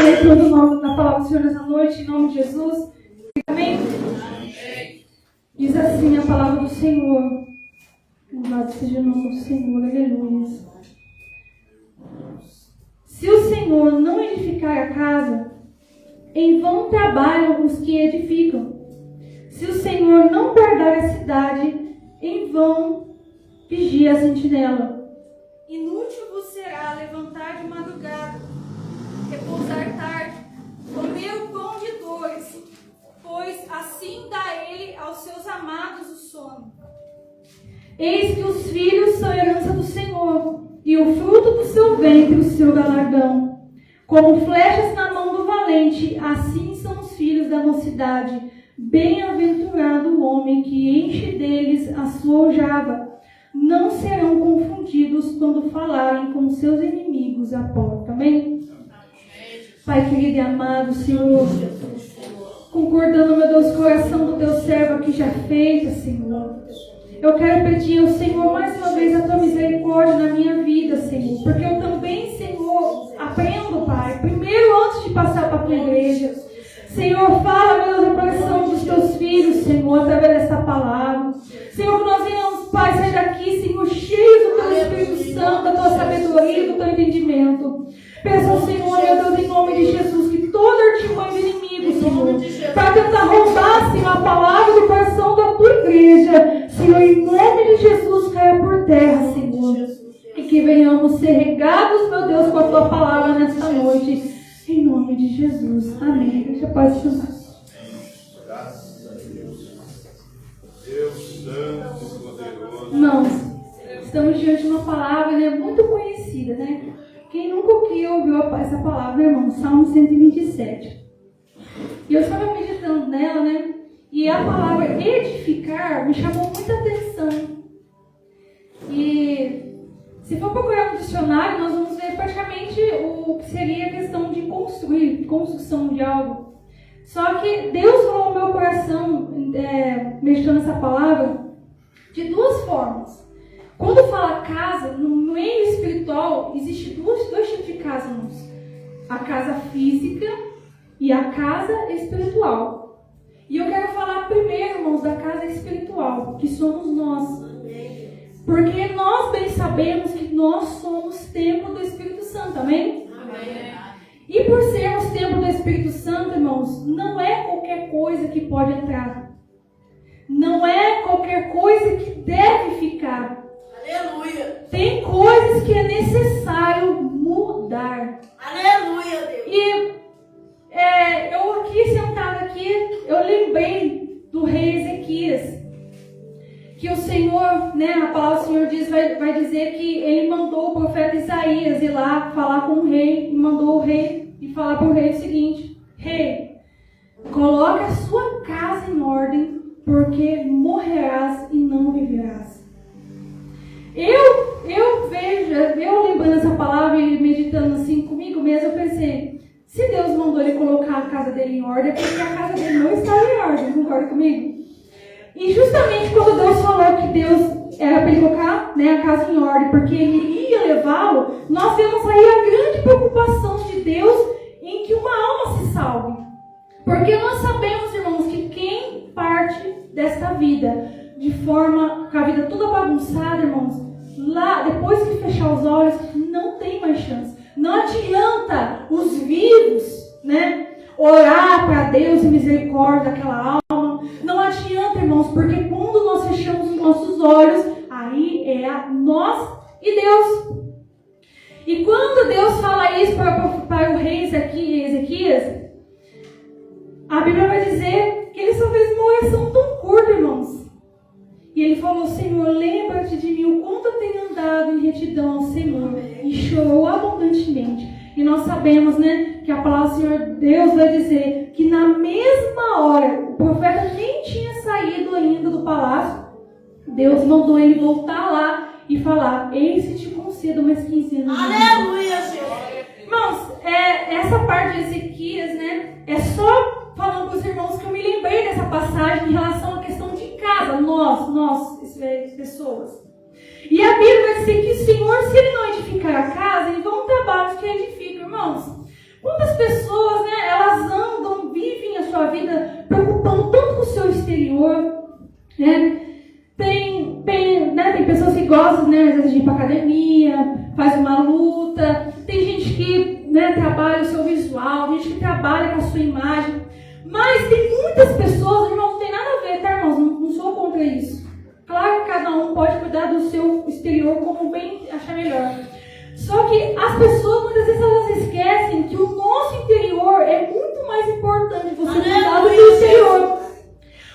leitura da palavra do Senhor nessa noite, em nome de Jesus. Amém? Diz assim a palavra do Senhor. Louvado seja o nome do Senhor, aleluia. Se o Senhor não edificar a casa, em vão trabalham os que edificam. Se o Senhor não guardar a cidade, em vão vigia a sentinela. Inútil vos será levantar de madrugada, repousar tarde, comer o pão de dores, pois assim dá ele aos seus amados o sono. Eis que os filhos são herança do Senhor, e o fruto do seu ventre o seu galardão. Como flechas na mão do valente, assim são os filhos da mocidade. Bem-aventurado o homem que enche deles a sua aljava. Não serão confundidos quando falarem com seus inimigos à porta. Amém? Pai querido e amado, Senhor, concordando, meu Deus, com o coração do teu servo aqui já feita, Senhor. Eu quero pedir ao Senhor mais uma vez a tua misericórdia na minha vida, Senhor. Porque eu também, Senhor, aprendo, Pai, primeiro antes de passar para a tua igreja. Senhor, fala, meu Deus, no coração dos teus filhos, Senhor, através dessa palavra. Senhor, que nós venhamos, Pai, sair daqui, Senhor, cheios do teu Espírito Santo, da tua sabedoria, do teu entendimento. Peço ao Senhor, meu Deus, em nome de Jesus, que toda artimanha do inimigo, Senhor, para tentar roubar, Senhor, a palavra do coração da tua igreja, Senhor, em nome de Jesus, caia por terra, Senhor. E que venhamos ser regados, meu Deus, com a tua palavra nesta noite. Em nome de Jesus. Amém. Já pode chamar. Graças a Deus. Deus santo e poderoso. Irmãos, estamos diante de uma palavra, né, muito conhecida, né? Quem nunca ouviu essa palavra, irmão? Salmo 127. E eu estava meditando nela, né? E a palavra edificar me chamou muita atenção. E se for procurar no dicionário, nós vamos ver praticamente o que seria a questão de construir, construção de algo. Só que Deus falou ao meu coração, mexendo nessa palavra, de duas formas. Quando fala casa, no meio espiritual, existe dois tipos de casa, irmãos. A casa física e a casa espiritual. E eu quero falar primeiro, irmãos, da casa espiritual, que somos nós. Porque nós bem sabemos que nós somos templo do Espírito Santo, amém? Amém. E por sermos templo do Espírito Santo, irmãos, não é qualquer coisa que pode entrar. Não é qualquer coisa que deve ficar. Aleluia. Tem coisas que é necessário mudar. Aleluia, Deus. E eu aqui, sentada aqui, eu lembrei do rei Ezequias. Que o Senhor, né, a palavra do Senhor diz, vai dizer que ele mandou o profeta Isaías ir lá falar com o rei, e mandou o rei e falar para o rei o seguinte: Rei, coloque a sua casa em ordem, porque morrerás e não viverás. Eu lembrando essa palavra e meditando assim comigo mesmo, eu pensei, se Deus mandou ele colocar a casa dele em ordem, é porque a casa dele não estava em ordem, concorda comigo? E justamente quando Deus falou que Deus era para ele colocar, né, a casa em ordem, porque ele ia levá-lo, nós vemos aí a grande preocupação de Deus em que uma alma se salve. Porque nós sabemos, irmãos, que quem parte desta vida de forma, com a vida toda bagunçada, irmãos, lá, depois que fechar os olhos, não tem mais chance. Não adianta os vivos, né, orar para Deus em misericórdia daquela alma. Não adianta, irmãos, porque quando nós fechamos os nossos olhos, aí é a nós e Deus. E quando Deus fala isso para o rei Ezequias, a Bíblia vai dizer que ele só fez uma oração tão curta, irmãos. E ele falou: Senhor, lembra-te de mim, o quanto eu tenho andado em retidão ao Senhor. E chorou abundantemente. E nós sabemos, né, que a palavra do Senhor Deus vai dizer que na mesma hora, o profeta nem tinha saído ainda do palácio, Deus mandou ele voltar lá e falar: eis que te concedo mais 15 anos. Aleluia, Senhor. Irmãos, essa parte de Ezequias, né, é só falando para os irmãos que eu me lembrei dessa passagem em relação à questão de casa, nós, pessoas. E a Bíblia vai dizer que o Senhor, se Ele não edificar a casa, em vão trabalhos que edificam, irmãos. Quantas pessoas preocupando tanto com o seu exterior, né? Tem pessoas que gostam, né, às vezes de ir para academia, faz uma luta. Tem gente que, né, trabalha o seu visual, gente que trabalha com a sua imagem. Mas tem muitas pessoas, irmãos, não tem nada a ver, tá, irmãos? Não sou contra isso. Claro que cada um pode cuidar do seu exterior como bem achar melhor. Só que as pessoas, muitas vezes, elas esquecem que o nosso interior é muito mais importante você cuidar do seu exterior.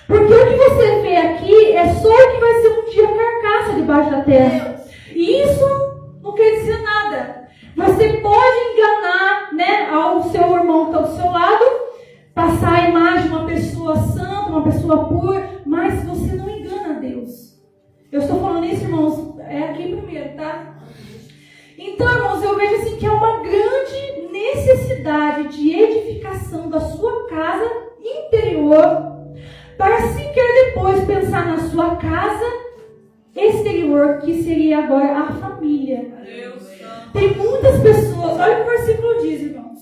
Porque o que você vê aqui é só o que vai ser um dia carcaça debaixo da terra. E isso não quer dizer nada. Você pode enganar, né, ao seu irmão que está do seu lado, passar a imagem de uma pessoa santa, uma pessoa pura, mas você não engana Deus. Eu estou falando isso, irmãos, é aqui primeiro, tá? Então, irmãos, eu vejo assim que é uma grande necessidade de edificação da sua casa interior, para sequer depois pensar na sua casa exterior, que seria agora a família. Tem muitas pessoas, olha o que o versículo diz, irmãos.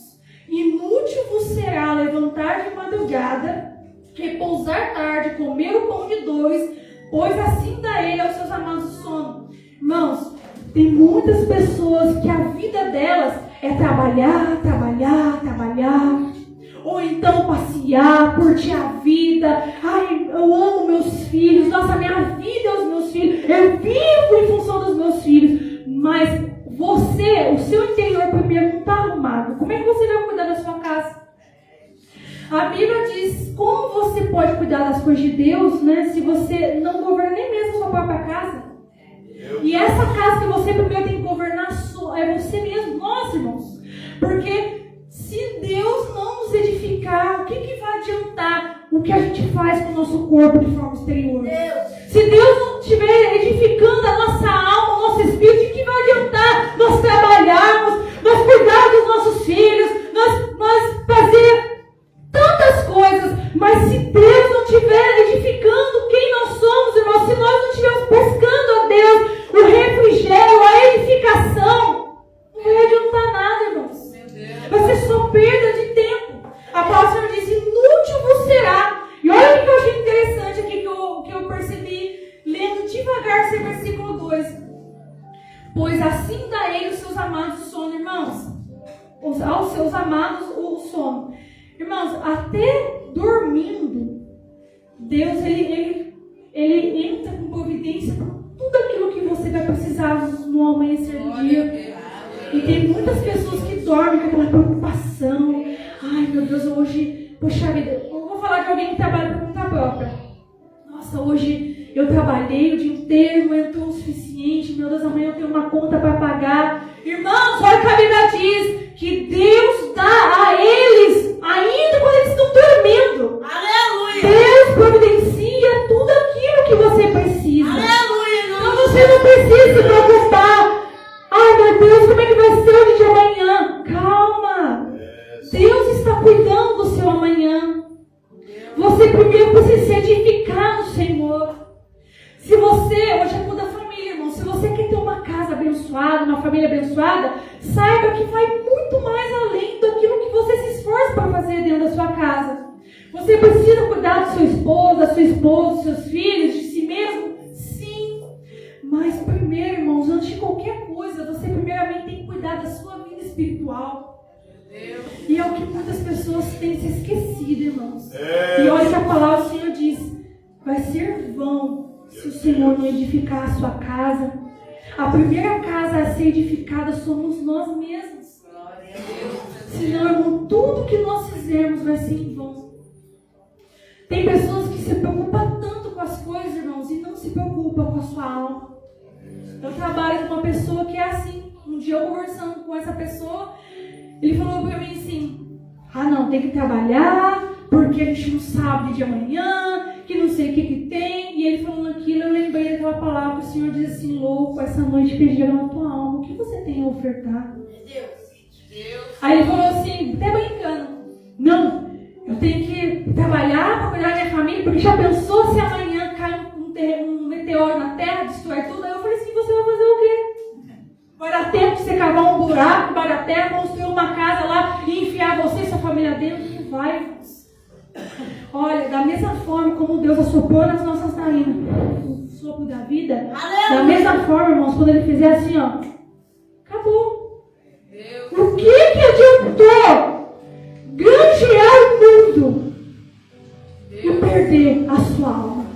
Inútil vos será levantar de madrugada, repousar tarde, comer o pão de dores, pois assim dá ele aos seus amados o sono. Irmãos, tem muitas pessoas que a vida delas é trabalhar, trabalhar, trabalhar. Ou então passear, curtir a vida. Ai, eu amo meus filhos. Nossa, minha vida é os meus filhos. Eu vivo em função dos meus filhos. Mas você, o seu interior primeiro não está arrumado. Como é que você vai cuidar da sua casa? A Bíblia diz como você pode cuidar das coisas de Deus, né, se você não governa nem mesmo a sua própria casa. E essa casa que você primeiro tem que governar é você mesmo. Nossa, irmãos. Porque se Deus não nos edificar, o que vai adiantar o que a gente faz com o nosso corpo de forma exterior? Se Deus não estiver edificando a nossa alma, o nosso espírito, o que vai adiantar nós trabalharmos, nós cuidarmos dos nossos filhos, nós fazer tantas coisas, mas se Deus não estiver edificando quem nós somos, irmãos, se nós não estivermos buscando a Deus, o refrigério, a edificação, não vai adiantar nada, irmãos. Vai ser só perda de tempo. A palavra diz, inútil vos será. E olha o que eu achei interessante aqui, que eu percebi, lendo devagar esse versículo 2. Pois assim dá ele os seus amados o sono, irmãos. Aos seus amados o sono. Irmãos, até dormindo, Deus, ele entra com providência com tudo aquilo que você vai precisar no amanhecer do dia. E tem muitas pessoas que dormem com aquela preocupação. Ai, meu Deus, hoje, poxa vida, eu vou falar de alguém que trabalha por conta própria. Nossa, hoje eu trabalhei o dia inteiro, não entrou o suficiente. Meu Deus, amanhã eu tenho uma conta para pagar. Irmãos, olha o que a Bíblia diz, que Deus dá a eles, ainda quando eles estão dormindo. Aleluia! Deus providencia tudo aquilo que você precisa. Aleluia! Então você não precisa se preocupar. Ai, meu Deus, como é que vai ser o dia de amanhã? Calma. Deus está cuidando do seu amanhã. Você primeiro precisa se edificar no Senhor. Se você, hoje é toda a família, irmão, se você quer ter uma casa abençoada, uma família abençoada, saiba que vai muito mais além daquilo que você se esforça para fazer dentro da sua casa. Você precisa cuidar do seu esposo, da sua esposa, dos seus filhos, de si mesmo? Sim. Mas primeiro, irmãos, antes de qualquer coisa, você primeiramente tem que cuidar da sua vida espiritual. E é o que muitas pessoas têm se esquecido, irmãos. E olha que a palavra do Senhor diz, vai ser vão se o Senhor não edificar a sua casa. A primeira casa a ser edificada somos nós mesmos. Senão, irmão, tudo que nós fizermos vai ser em vão. Tem pessoas que se preocupam tanto com as coisas, irmãos, e não se preocupam com a sua alma. Eu trabalho com uma pessoa que é assim. Um dia eu conversando com essa pessoa, ele falou para mim assim, não, tem que trabalhar, porque a gente não sabe de amanhã, que não sei o que tem. E ele falando aquilo, eu lembrei daquela palavra que o Senhor diz assim, louco, essa noite pediram a tua alma, o que você tem a ofertar? Aí ele falou assim, até brincando, não, eu tenho que trabalhar para cuidar da minha família, porque já pensou se amanhã cai um meteoro na terra, destrói tudo? Aí eu falei assim, você vai fazer o quê? Vai dar tempo de você cavar um buraco para a terra, construir uma casa lá e enfiar você e sua família dentro? Não vai, irmãos. Olha, da mesma forma como Deus assoprou nas nossas narinas o sopro da vida, da mesma forma, irmãos, quando Ele fizer assim, ó, acabou. O que adiantou granjear o mundo e perder a sua alma?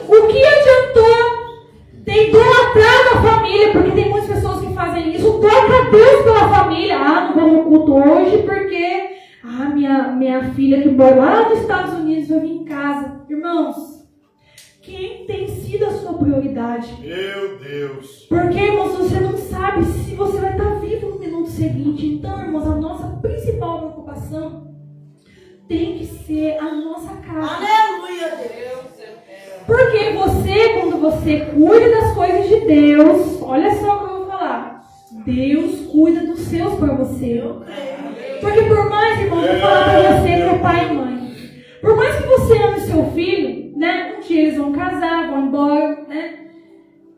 O que adiantou ter idolatrado a família? Porque tem muitas pessoas que fazem isso, troca Deus pela família. Não vou no culto hoje porque minha filha que mora lá nos Estados Unidos vai vir em casa. Irmãos, quem tem sido a sua prioridade? Meu Deus! Porque, irmãos, você não sabe se você vai estar vivo no minuto seguinte. Então, irmãos, a nossa principal preocupação tem que ser a nossa casa. Aleluia, Deus. Porque você, quando você cuida das coisas de Deus, olha só o que eu vou falar. Deus cuida dos seus para você. Porque por mais, irmão, eu vou falar para você que é pai e mãe. Por mais que você ame seu filho, né? Um dia eles vão casar, vão embora, né?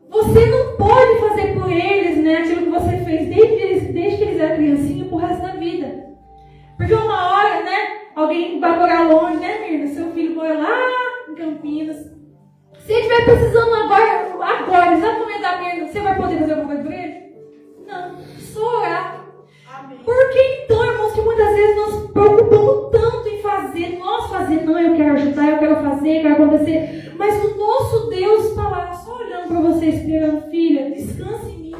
Você não pode fazer por eles, né? Aquilo que você fez desde que eles eram criancinha pro resto da vida. Porque uma hora, né? Alguém vai morar longe, né, Mirna? Seu filho mora lá em Campinas. Se ele estiver precisando agora, exato no meio da Mirna, você vai poder fazer alguma coisa por ele? Não, só orar. Amém. Por que então, irmãos, que muitas vezes nós nos preocupamos tanto em fazer, não, eu quero ajudar, eu quero fazer, eu quero acontecer, mas o nosso Deus está lá, só olhando para você, esperando, filha, descanse em mim.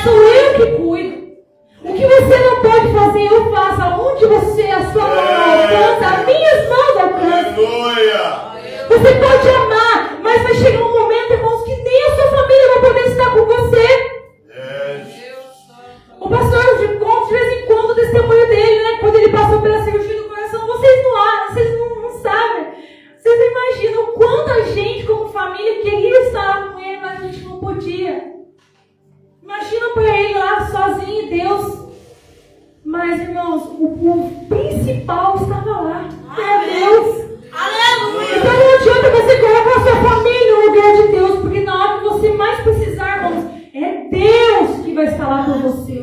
Sou eu que cuido. O que você não pode fazer, eu faço. Aonde você, a sua mão alcança, as minhas mãos alcançam. Aleluia! Você pode amar, mas vai chegar um momento, irmãos, que nem a sua família vai poder estar com você. O pastor conta de vez em quando o testemunho dele, né? Quando ele passou pela cirurgia do coração. Vocês não sabem. Vocês não imaginam quanta gente, como família, queria estar lá com ele, mas a gente não podia. Imagina para ele lá sozinho, Deus. Mas, irmãos, o principal estava lá. É Deus. Aleluia. Então não adianta você colocar a sua família no lugar de Deus, porque na hora que você mais precisar, irmãos, é Deus que vai estar lá com você.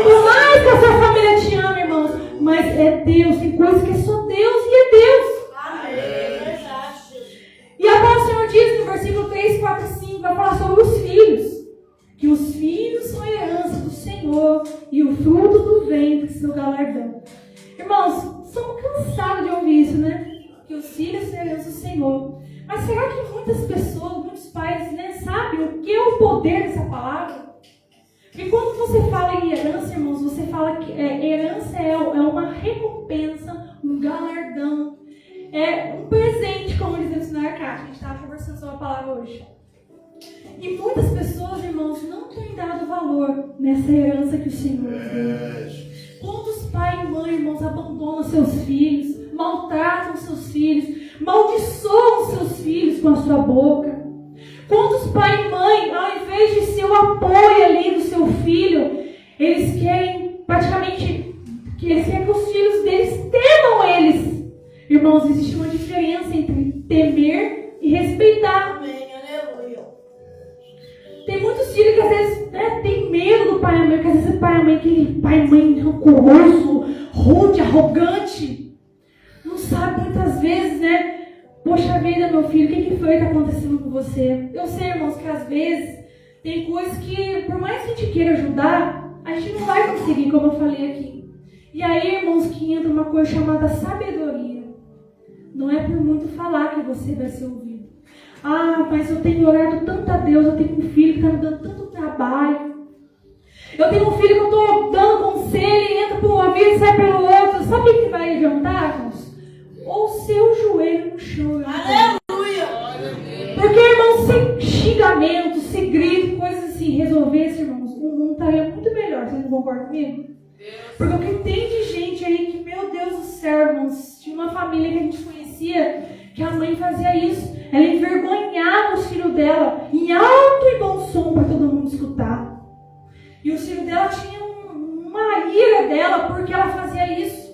Por mais que a sua família te ame, irmãos, mas é Deus. Tem coisas que é só Deus e é Deus. Amém. E a palavra do Senhor diz no versículo 3, 4 e 5, vai falar sobre os filhos. Que os filhos são a herança do Senhor e o fruto do ventre, seu galardão. Irmãos, somos cansados de ouvir isso, né? Que os filhos são a herança do Senhor. Mas será que muitas pessoas, muitos pais, né, sabem o que é o poder dessa palavra? E quando você fala em herança, irmãos, você fala que herança é uma recompensa, um galardão, é um presente, como eles ensinaram a Cátia. A gente estava conversando sobre a palavra hoje. E muitas pessoas, irmãos, não têm dado valor nessa herança que o Senhor deu. Quantos pais e mães, irmãos, abandonam seus filhos, maltratam seus filhos, maldiçoam seus filhos com a sua boca? Quantos pai e mãe, ao invés de ser o apoio ali do seu filho, eles querem praticamente que os filhos deles temam eles? Irmãos, existe uma diferença entre temer e respeitar. Amém. Aleluia. Tem muitos filhos que às vezes tem medo do pai e mãe, que às vezes o pai e mãe, aquele pai e mãe rancoroso, rude, arrogante, não sabe muitas vezes, né? Poxa vida, meu filho, o que foi que está acontecendo com você? Eu sei, irmãos, que às vezes tem coisas que, por mais que a gente queira ajudar, a gente não vai conseguir, como eu falei aqui. E aí, irmãos, que entra uma coisa chamada sabedoria. Não é por muito falar que você vai ser ouvido. Mas eu tenho orado tanto a Deus, eu tenho um filho que está me dando tanto trabalho. Eu tenho um filho que eu estou dando conselho e entra por um ouvido e sai pelo outro. Sabe o que vai adiantar, irmãos? Ou seu joelho no chão. Aleluia. Porque, irmãos, sem xingamento, sem grito, coisas assim, resolvesse, irmãos, o mundo estaria muito melhor. Vocês não concordam comigo? Porque o que tem de gente aí que, meu Deus do céu, irmãos, tinha uma família que a gente conhecia, que a mãe fazia isso. Ela envergonhava os filhos dela em alto e bom som para todo mundo escutar. E os filhos dela tinham uma ira dela porque ela fazia isso.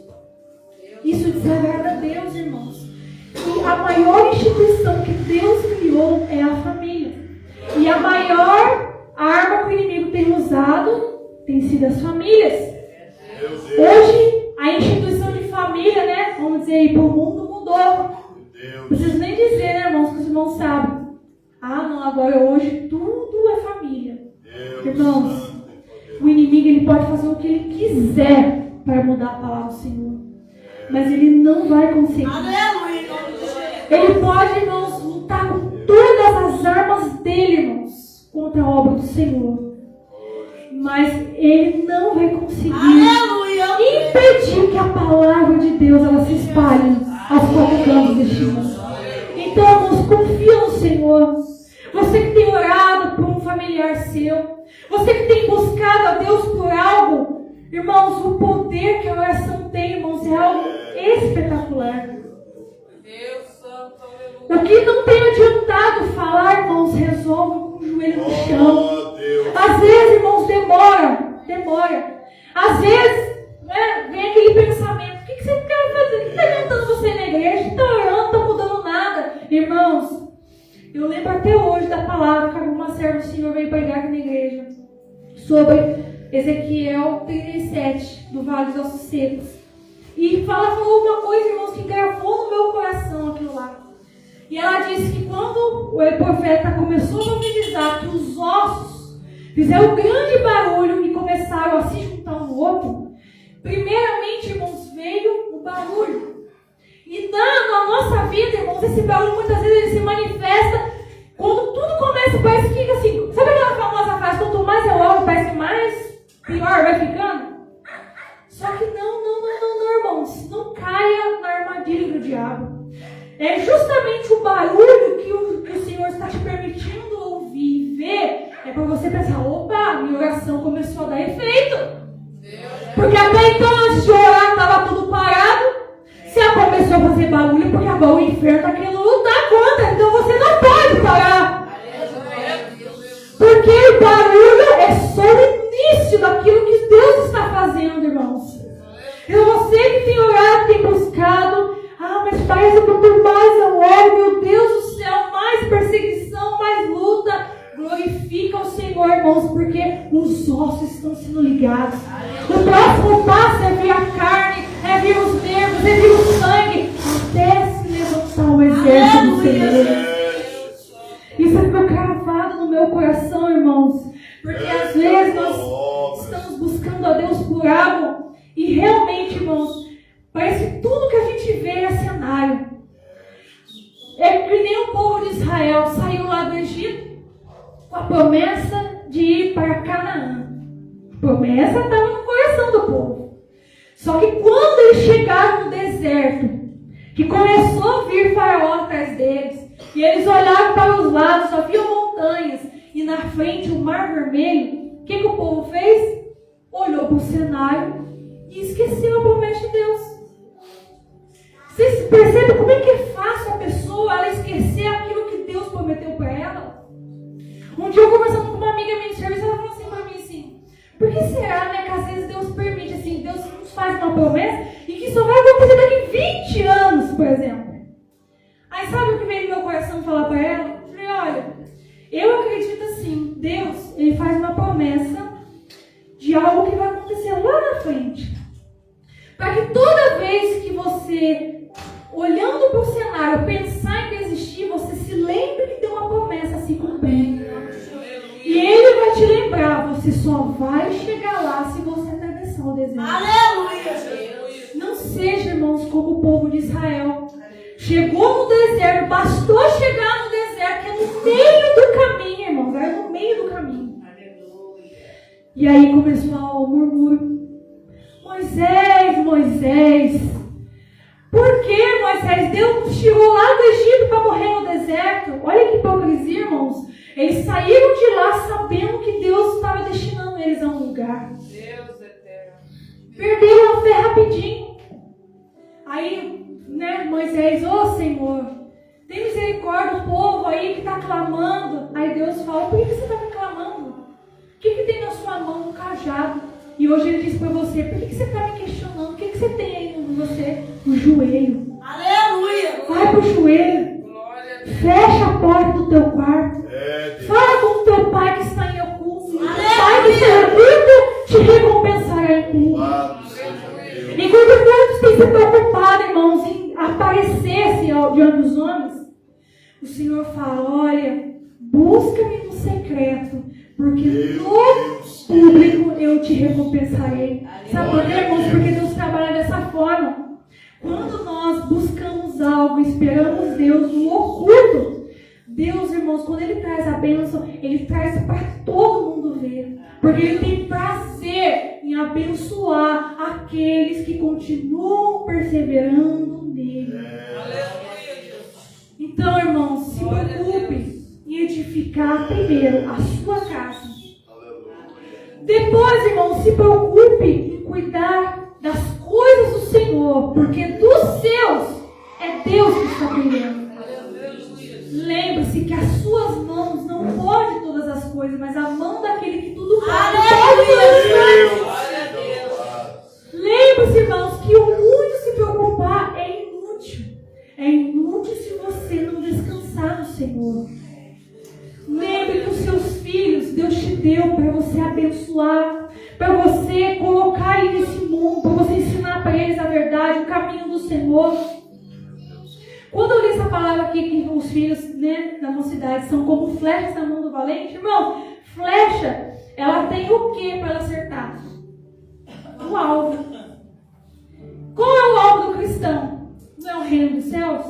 Isso desagrada a Deus, irmãos. E a maior instituição que Deus criou é a família. E a maior arma que o inimigo tem usado tem sido as famílias. Hoje, a instituição de família, né? Vamos dizer aí, para o mundo irmãos sabem. Ah, não, agora hoje tudo é família. Irmãos, o inimigo ele pode fazer o que ele quiser para mudar a palavra do Senhor. Mas ele não vai conseguir. Aleluia. Ele pode, irmãos, lutar com todas as armas dele, irmãos, contra a obra do Senhor. Mas ele não vai conseguir impedir que a palavra de Deus ela se espalhe aos quatro cantos deste mundo. Então, irmãos, confia no Senhor. Você que tem orado por um familiar seu, você que tem buscado a Deus por algo, irmãos, o poder que a oração tem, irmãos, é algo espetacular. O que não tem adiantado falar, irmãos, resolve com o joelho no chão. Às vezes, irmãos, demora. Às vezes, né, vem aquele pensamento: o que você quer fazer? O que está adiantando você ir na igreja? Está orando, não está mudando nada. Irmãos, eu lembro até hoje da palavra que alguma serva do Senhor veio pregar aqui na igreja sobre Ezequiel 37, do Vale dos Ossos Secos. E falou uma coisa, irmãos, que gravou no meu coração aquilo lá. E ela disse que quando o profeta começou a profetizar que os ossos fizeram um grande barulho e começaram a se juntar um no outro, primeiramente, irmãos, veio o barulho. E na nossa vida, irmãos, esse barulho muitas vezes ele se manifesta quando tudo começa, parece que fica assim. Sabe aquela famosa frase: quanto mais eu oro, parece que mais pior vai ficando? Só que não, irmãos. Não caia na armadilha do diabo. É justamente o barulho que o Senhor está te permitindo ouvir e ver. É para você pensar: opa, minha oração começou a dar efeito. Porque até então, antes de orar, estava tudo parado. Se ela começou a fazer barulho, porque agora o inferno está querendo lutar contra. Então você não pode parar. Porque o barulho é só o início daquilo que Deus está fazendo, irmãos. Então você que tem orado, tem buscado: ah, mas parece que por mais eu oro, meu Deus do céu, mais perseguição, mais luta. Glorifica o Senhor, irmãos, porque os ossos estão sendo ligados. O próximo passo é vir a carne, é vir os nervos, é vir o sangue, até se levantar o exército do Senhor. Isso ficou cravado no meu coração, irmãos, porque às vezes nós estamos buscando a Deus por algo e realmente, irmãos, parece que tudo que a gente vê é cenário. É que nem o povo de Israel saiu lá do Egito com a promessa de ir para Canaã. A promessa estava no coração do povo. Só que quando eles chegaram no deserto, que começou a vir Faraó atrás deles, e eles olharam para os lados, só viam montanhas, e na frente o Mar Vermelho, o que o povo fez? Olhou para o cenário e esqueceu a promessa de Deus. Vocês percebem como é que é fácil a pessoa ela esquecer aquilo que Deus prometeu para ela? Um dia eu conversando com uma amiga minha de serviço, ela falou assim para mim assim: por que será, né, que às vezes Deus permite assim, Deus nos faz uma promessa e que só vai acontecer daqui 20 anos, por exemplo? Aí sabe o que veio no meu coração falar para ela? Eu falei: olha, eu acredito assim, Deus, ele faz uma promessa de algo que vai acontecer lá na frente. Para que toda vez que você, olhando para o cenário, pensar em desistir, você se lembre que tem uma promessa a se cumprir. E ele vai te lembrar: você só vai chegar lá se você atravessar o deserto. Aleluia! Não seja, irmãos, como o povo de Israel. Chegou no deserto, bastou chegar no deserto, que é no meio do caminho, irmãos. Era no meio do caminho. E aí começou o murmúrio: Moisés, por que, Moisés? Deus tirou lá do Egito para morrer no deserto. Olha que hipocrisia, irmãos. Eles saíram de lá sabendo que Deus estava destinando eles a um lugar. Deus eterno. Perderam a fé rapidinho. Aí, né, Moisés: ô Senhor, tem misericórdia do povo aí que está clamando. Aí Deus fala: por que você está clamando? O que tem na sua mão? Um cajado. E hoje ele diz para você: por que você está me questionando? O que você tem aí em você? O joelho. Aleluia! Vai pro joelho. Fecha a porta do teu quarto. Fala com o teu pai que está em oculto. O pai que está em oculto te recompensará em público. Enquanto todos têm se preocupado, irmãos, em aparecer diante dos homens, O Senhor fala, olha, busca-me no secreto, porque no público eu te recompensarei. Sabe por quê, irmãos? Porque Deus trabalha dessa forma. Quando nós buscamos algo, esperamos Deus no oculto, Deus, irmãos, quando Ele traz a bênção, Ele traz para todo mundo ver. Porque Ele tem prazer em abençoar aqueles que continuam perseverando nele. Então, irmãos, se preocupe em edificar primeiro a sua casa. Depois, irmãos, se preocupe em cuidar das coisas do Senhor, porque dos seus é Deus que está cuidando. Lembre-se que as suas mãos não podem todas as coisas, mas a mão daquele que tudo pode todas as coisas. Lembre-se, irmãos, que o muito se preocupar é inútil. É inútil se você não descansar no Senhor. Lembre que os seus filhos, Deus te deu para você abençoar, para você colocar eles nesse mundo, para você ensinar para eles a verdade, o caminho do Senhor. Quando eu li essa palavra aqui, que os filhos, né, da mocidade são como flechas na mão do valente, irmão, flecha, ela tem o que para ela acertar? O alvo. Qual é o alvo do cristão? Não é o reino dos céus?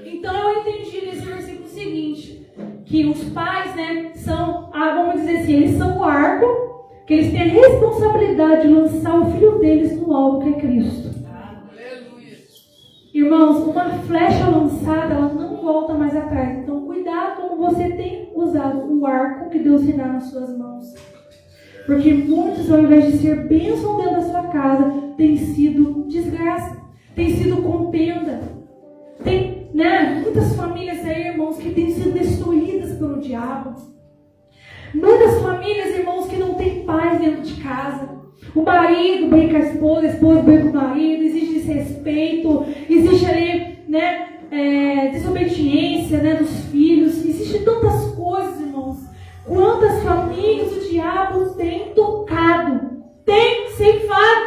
Então eu entendi nesse versículo o seguinte, que os pais, né, são, vamos dizer assim, eles são o arco, que eles têm a responsabilidade de lançar o filho deles no alvo que é Cristo. Irmãos, uma flecha lançada, ela não volta mais atrás. Então, cuidado como você tem usado o arco que Deus te dá nas suas mãos. Porque muitos, ao invés de ser bênção dentro da sua casa, tem sido desgraça, tem sido contenda. Tem, né, muitas famílias aí, irmãos, que têm sido destruídas pelo diabo. Muitas famílias, irmãos, que não têm paz dentro de casa. O marido briga com a esposa briga com o marido, existe desrespeito, existe ali, né, desobediência, né, dos filhos, existe tantas coisas, irmãos. Quantas famílias o diabo tem tocado, tem ceifado,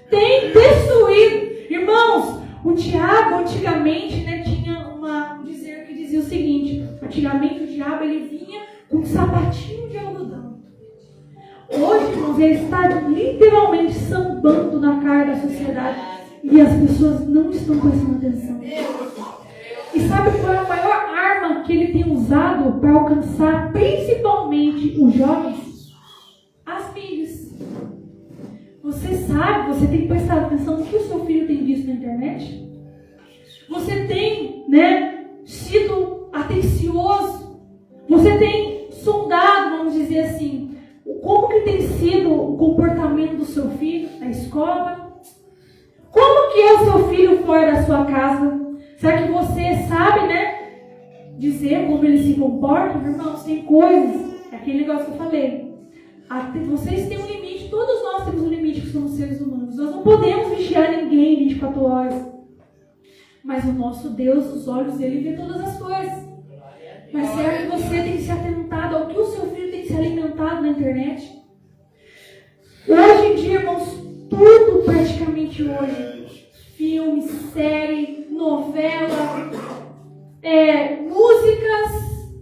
tem destruído. Irmãos, o diabo antigamente, né, tinha um dizer que dizia o seguinte: antigamente o diabo ele vinha com um sapatinho de algodão. Hoje, irmãos, ele está literalmente sambando na cara da sociedade e as pessoas não estão prestando atenção. E sabe qual é a maior arma que ele tem usado para alcançar principalmente os jovens? As mídias. Você sabe, você tem que prestar atenção no que o seu filho tem visto na internet? Você tem, né, sido atencioso? Você tem sondado, vamos dizer assim, como que tem sido o comportamento do seu filho na escola? Como que é o seu filho fora da sua casa? Será que você sabe, né, dizer como ele se comporta? Irmãos, tem coisas, é aquele negócio que eu falei. Vocês têm um limite, todos nós temos um limite que somos seres humanos. Nós não podemos vigiar ninguém 24 horas. Mas o nosso Deus, os olhos dele vê todas as coisas. Mas será que você tem se atentado ao que o seu filho tem se alimentado na internet? Hoje em dia, irmãos, tudo praticamente hoje. Filme, série, novela, músicas.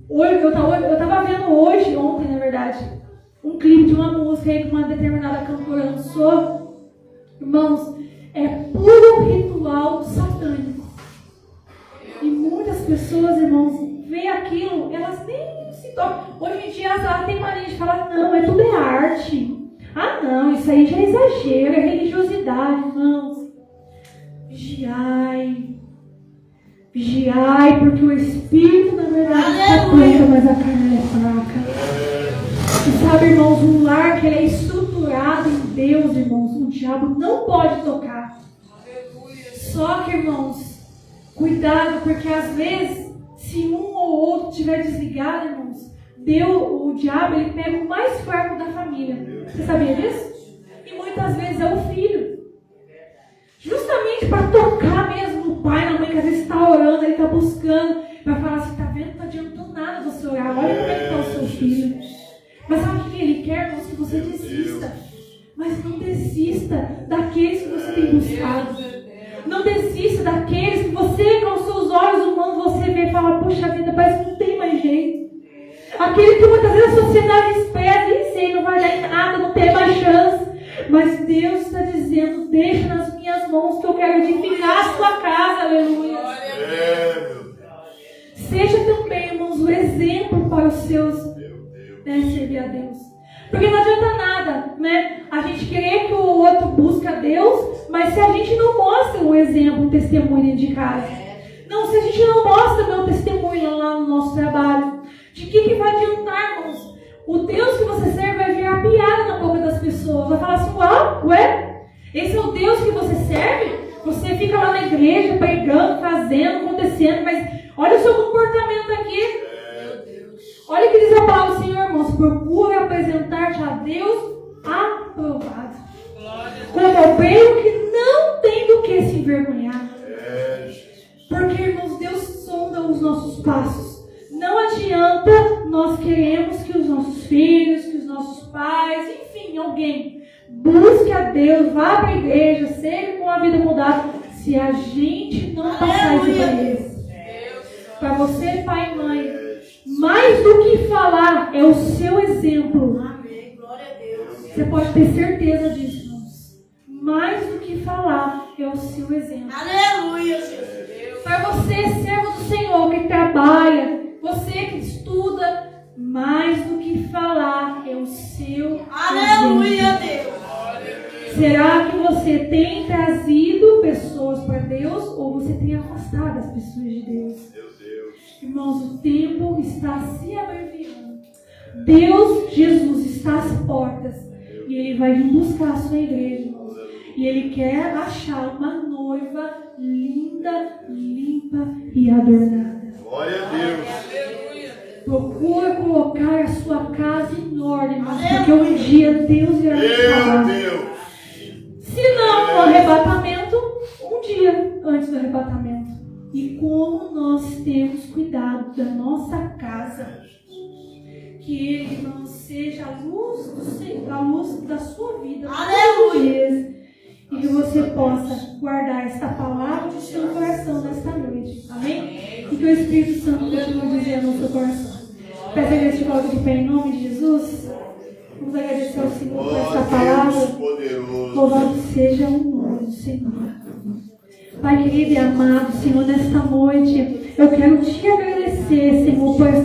Eu estava vendo ontem, na verdade, um clipe de uma música aí que uma determinada cantora lançou. Irmãos, é puro ritual satânico. E muitas pessoas, irmãos, vê aquilo, elas nem se tocam. Hoje em dia elas têm mania de falar, não, tudo é arte. Ah não, isso aí já é exagero, é religiosidade. Irmãos, vigiai, porque o Espírito na verdade está pronto, mas a carne é fraca. E sabe, irmãos, um lar que ele é estruturado em Deus, irmãos, o diabo não pode tocar. Só que, irmãos, cuidado, porque às vezes, se um ou outro estiver desligado, irmãos, o diabo ele pega o mais fraco da família. Você sabia disso? E muitas vezes é o filho. Justamente para tocar mesmo no pai, na mãe, que às vezes está orando, ele está buscando, para falar assim, tá vendo? Não está adiantando nada você orar, olha como é que está o seu filho. Mas sabe o que ele quer, irmãos? Que você desista. Mas não desista daqueles que você tem buscado. Não desista daqueles que você, com os seus olhos humanos, você vê e fala, poxa vida, parece que não tem mais jeito. Aquele que muitas vezes a sociedade espera, nem sei, não vai dar em nada, não tem mais chance. Mas Deus está dizendo, deixa nas minhas mãos que eu quero edificar a sua casa, aleluia. Meu Deus. Seja também, irmãos, o exemplo para os seus, servir a Deus. Porque não adianta nada, né? A gente querer que o outro busque a Deus, mas se a gente não mostra um exemplo, um testemunho dentro de casa. Não, se a gente não mostra meu testemunho lá no nosso trabalho, de que vai adiantar, irmãos? O Deus que você serve vai virar piada na boca das pessoas. Vai falar assim, ué? Esse é o Deus que você serve? Você fica lá na igreja, pregando, fazendo, acontecendo, mas olha o seu comportamento aqui. Olha o que diz a palavra do Senhor, irmãos. Procura apresentar-te a Deus aprovado. Como obreiro que não tem do que se envergonhar. Porque, irmãos, Deus sonda os nossos passos. Não adianta nós queremos que os nossos filhos, que os nossos pais, enfim, alguém busque a Deus, vá para a igreja, seja com a vida mudada, se a gente não passar isso para eles. Para você, pai e mãe, mais do que falar é o seu exemplo. Amém. Glória a Deus. Você pode ter certeza disso, irmãos. Mais do que falar é o seu exemplo. Aleluia, Jesus. Para você, servo do Senhor, que trabalha, você que estuda, mais do que falar é o seu Aleluia, exemplo. Deus. Será que você tem trazido pessoas para Deus ou você tem afastado as pessoas de Deus? Irmãos, o tempo está se abreviando. Deus, Jesus, está às portas. E Ele vai vir buscar a sua igreja, irmãos. E Ele quer achar uma noiva linda, limpa e adornada. Glória a Deus. Procura colocar a sua casa em ordem, irmãos. Porque um dia Deus irá te falar. Meu Deus. Se não no arrebatamento, um dia antes do arrebatamento. E como nós temos cuidado da nossa casa, que Ele não seja a luz da sua vida, Aleluia. e que você possa guardar esta palavra no seu coração nesta noite, amém? E que o Espírito Santo continue dizendo no seu coração. Peço a Deus de volta de pé em nome de Jesus. Vamos agradecer ao Senhor por esta palavra. Louvado seja o nome do Senhor. Pai querido e amado, Senhor, nesta noite, eu quero te agradecer, Senhor, por esta